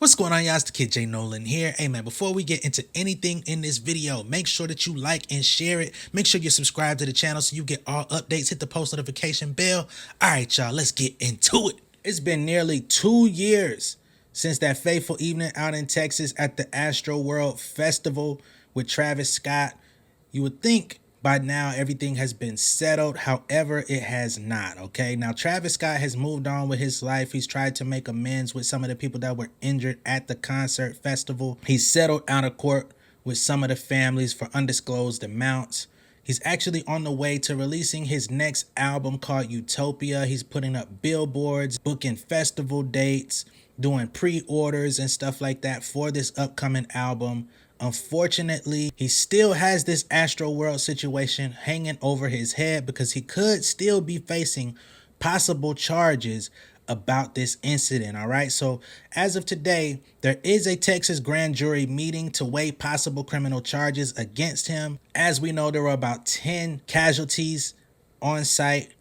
What's going on, y'all? It's the Kid J Nolan here. Hey man, before we get into anything in this video, make sure that you like and share it. Make sure you subscribe to the channel so you get all updates. Hit the post notification bell. All right, y'all, let's get into it. It's been nearly 2 years since that fateful evening out in Texas at the Astroworld Festival with Travis Scott. You would think by now everything has been settled. However, it has not. Okay, now Travis Scott has moved on with his life. He's tried to make amends with some of the people that were injured at the concert festival. He's settled out of court with some of the families for undisclosed amounts. He's actually on the way to releasing his next album called Utopia. He's putting up billboards, booking festival dates, doing pre-orders and stuff like that for this upcoming album. Unfortunately, he still has this Astroworld situation hanging over his head because he could still be facing possible charges about this incident. All right, so as of today, there is a Texas grand jury meeting to weigh possible criminal charges against him. As we know, there were about 10 casualties on site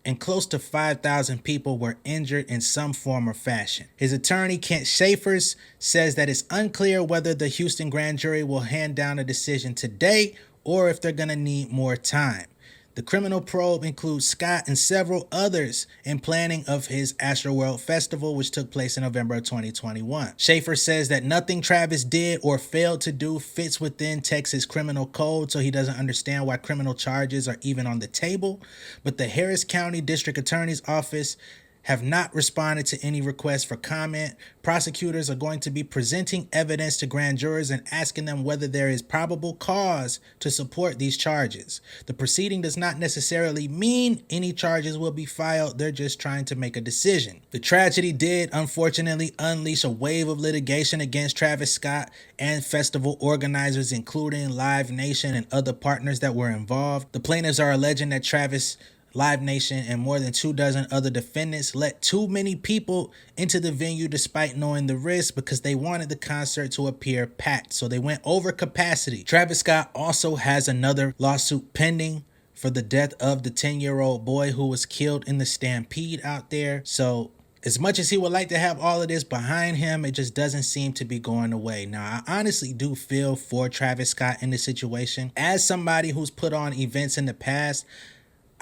and close to 5,000 people were injured in some form or fashion. His attorney, Kent Schaefers, says that it's unclear whether the Houston grand jury will hand down a decision today or if they're going to need more time. The criminal probe includes Scott and several others in planning of his Astroworld Festival, which took place in November of 2021. Schaefer says that nothing Travis did or failed to do fits within Texas criminal code, so he doesn't understand why criminal charges are even on the table. But the Harris County District Attorney's Office have not responded to any requests for comment. Prosecutors are going to be presenting evidence to grand jurors and asking them whether there is probable cause to support these charges. The proceeding does not necessarily mean any charges will be filed. They're just trying to make a decision. The tragedy did, unfortunately, unleash a wave of litigation against Travis Scott and festival organizers, including Live Nation and other partners that were involved. The plaintiffs are alleging that Travis, Live Nation, and more than 24 other defendants let too many people into the venue despite knowing the risk because they wanted the concert to appear packed. So they went over capacity. Travis Scott also has another lawsuit pending for the death of the 10-year-old boy who was killed in the stampede out there. So as much as he would like to have all of this behind him, it just doesn't seem to be going away. Now, I honestly do feel for Travis Scott in this situation. As somebody who's put on events in the past,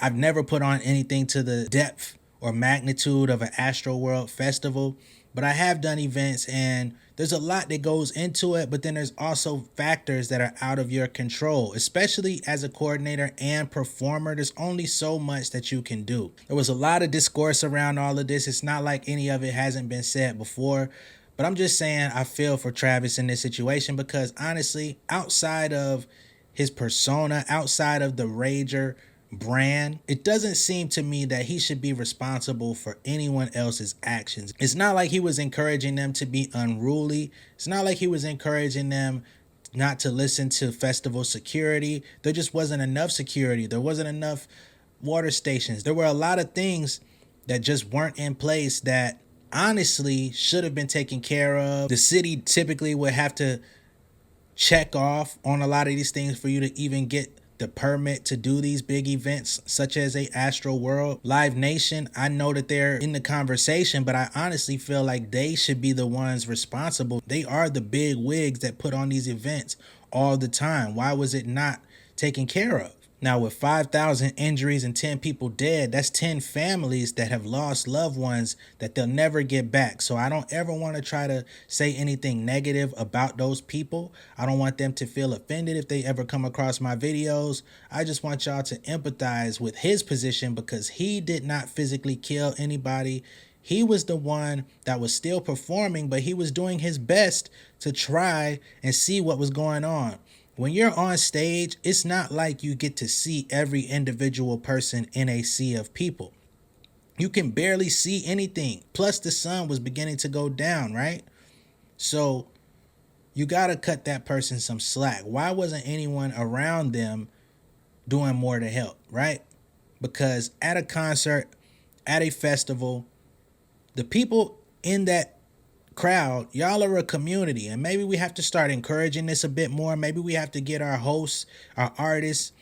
I've never put on anything to the depth or magnitude of an Astroworld festival, but I have done events and there's a lot that goes into it, but then there's also factors that are out of your control, especially as a coordinator and performer. There's only so much that you can do. There was a lot of discourse around all of this. It's not like any of it hasn't been said before, but I'm just saying I feel for Travis in this situation because honestly, outside of his persona, outside of the Rager brand, it doesn't seem to me that he should be responsible for anyone else's actions. It's not like he was encouraging them to be unruly. It's not like he was encouraging them not to listen to festival security. There just wasn't enough security. There wasn't enough water stations. There were a lot of things that just weren't in place that honestly should have been taken care of. The city typically would have to check off on a lot of these things for you to even get the permit to do these big events such as a Astroworld. Live Nation, I know that they're in the conversation, but I honestly feel like they should be the ones responsible. They are the big wigs that put on these events all the time. Why was it not taken care of? Now, with 5,000 injuries and 10 people dead, that's 10 families that have lost loved ones that they'll never get back. So I don't ever want to try to say anything negative about those people. I don't want them to feel offended if they ever come across my videos. I just want y'all to empathize with his position because he did not physically kill anybody. He was the one that was still performing, but he was doing his best to try and see what was going on. When you're on stage, it's not like you get to see every individual person in a sea of people. You can barely see anything. Plus, the sun was beginning to go down, right? So you got to cut that person some slack. Why wasn't anyone around them doing more to help, right? Because at a concert, at a festival, the people in that crowd, y'all are a community, and maybe we have to start encouraging this a bit more. Maybe we have to get our hosts, our artists,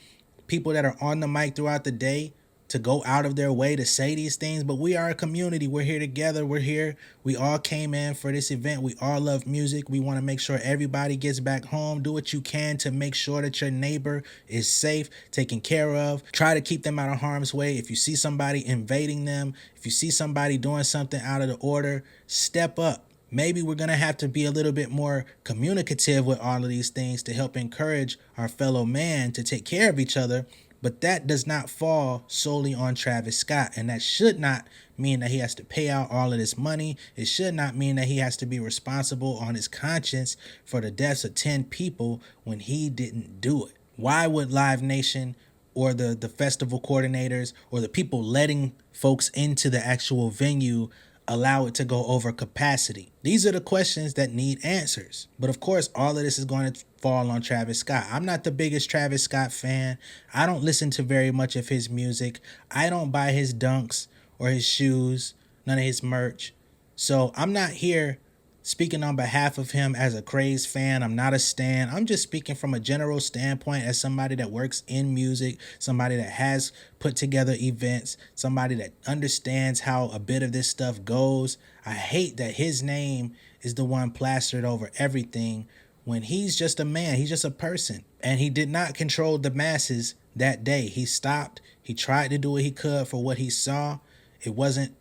people that are on the mic throughout the day to go out of their way to say these things, but we are a community. We're here together. We're here. We all came in for this event. We all love music. We want to make sure everybody gets back home. Do what you can to make sure that your neighbor is safe, taken care of. Try to keep them out of harm's way. If you see somebody invading them, if you see somebody doing something out of the order, step up. Maybe we're going to have to be a little bit more communicative with all of these things to help encourage our fellow man to take care of each other. But that does not fall solely on Travis Scott. And that should not mean that he has to pay out all of this money. It should not mean that he has to be responsible on his conscience for the deaths of 10 people when he didn't do it. Why would Live Nation or the festival coordinators or the people letting folks into the actual venue allow it to go over capacity? These are the questions that need answers. But of course, all of this is going to fall on Travis Scott. I'm not the biggest Travis Scott fan. I don't listen to very much of his music. I don't buy his dunks or his shoes, none of his merch. So I'm not here speaking on behalf of him as a crazed fan. I'm not a stan. I'm just speaking from a general standpoint as somebody that works in music, somebody that has put together events, somebody that understands how a bit of this stuff goes. I hate that his name is the one plastered over everything when he's just a man. He's just a person. And he did not control the masses that day. He stopped. He tried to do what he could for what he saw. He wasn't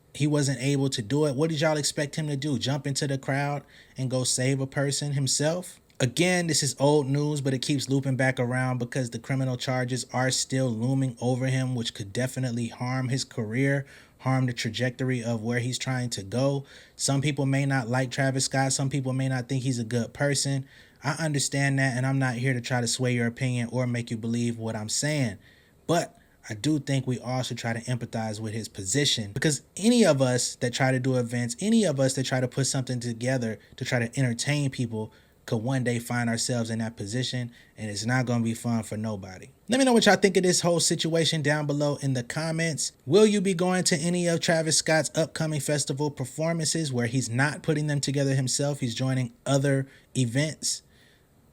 able to do it. What did y'all expect him to do? Jump into the crowd and go save a person himself? Again, this is old news, but it keeps looping back around because the criminal charges are still looming over him, which could definitely harm his career, harm the trajectory of where he's trying to go. Some people may not like Travis Scott. Some people may not think he's a good person. I understand that, and I'm not here to try to sway your opinion or make you believe what I'm saying. But I do think we all should try to empathize with his position, because any of us that try to do events, any of us that try to put something together to try to entertain people could one day find ourselves in that position, and it's not going to be fun for nobody. Let me know what y'all think of this whole situation down below in the comments. Will you be going to any of Travis Scott's upcoming festival performances where he's not putting them together himself? He's joining other events.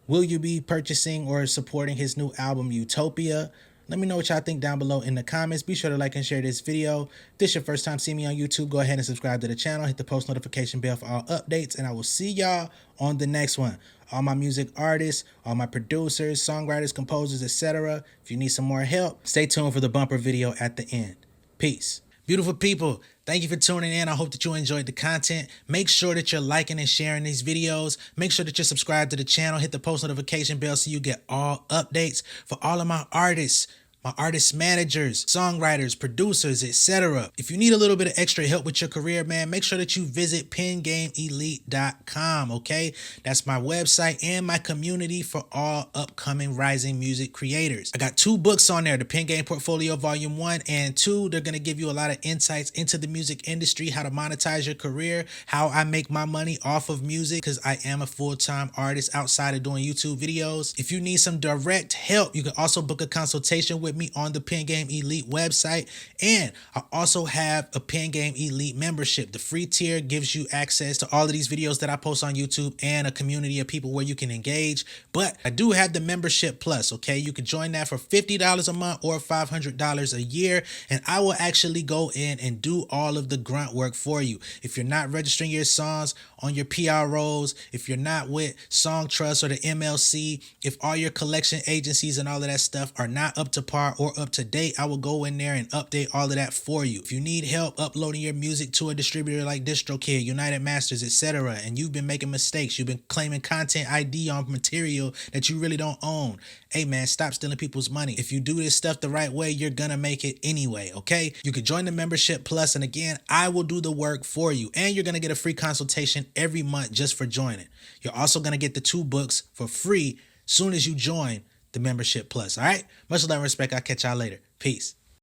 Will you be purchasing or supporting his new album, Utopia? Let me know what y'all think down below in the comments. Be sure to like and share this video. If this is your first time seeing me on YouTube, go ahead and subscribe to the channel. Hit the post notification bell for all updates, and I will see y'all on the next one. All my music artists, all my producers, songwriters, composers, etc. If you need some more help, stay tuned for the bumper video at the end. Peace. Beautiful people, thank you for tuning in. I hope that you enjoyed the content. Make sure that you're liking and sharing these videos. Make sure that you're subscribed to the channel. Hit the post notification bell so you get all updates. For all of my artists, my artist managers, songwriters, producers, etc. If you need a little bit of extra help with your career, man, make sure that you visit pengameelite.com, okay? That's my website and my community for all upcoming rising music creators. I got 2 books on there, the Pen Game Portfolio Volume 1 and 2. They're going to give you a lot of insights into the music industry, how to monetize your career, how I make my money off of music, because I am a full-time artist outside of doing YouTube videos. If you need some direct help, you can also book a consultation with me on the Pen Game Elite website. And I also have a Pen Game Elite membership. The free tier gives you access to all of these videos that I post on YouTube and a community of people where you can engage. But I do have the membership plus, okay? You can join that for $50 a month or $500 a year, and I will actually go in and do all of the grunt work for you. If you're not registering your songs on your PROs, if you're not with Song Trust or the MLC, if all your collection agencies and all of that stuff are not up to par or up to date, I will go in there and update all of that for you. If you need help uploading your music to a distributor like DistroKid, United Masters, etc., and you've been making mistakes, you've been claiming content ID on material that you really don't own, hey man, stop stealing people's money. If you do this stuff the right way, you're gonna make it anyway, okay? You can join the membership plus, and again, I will do the work for you, and you're gonna get a free consultation every month just for joining. You're also gonna get the 2 books for free soon as you join the membership plus. All right, much love and respect. I'll catch y'all later. Peace.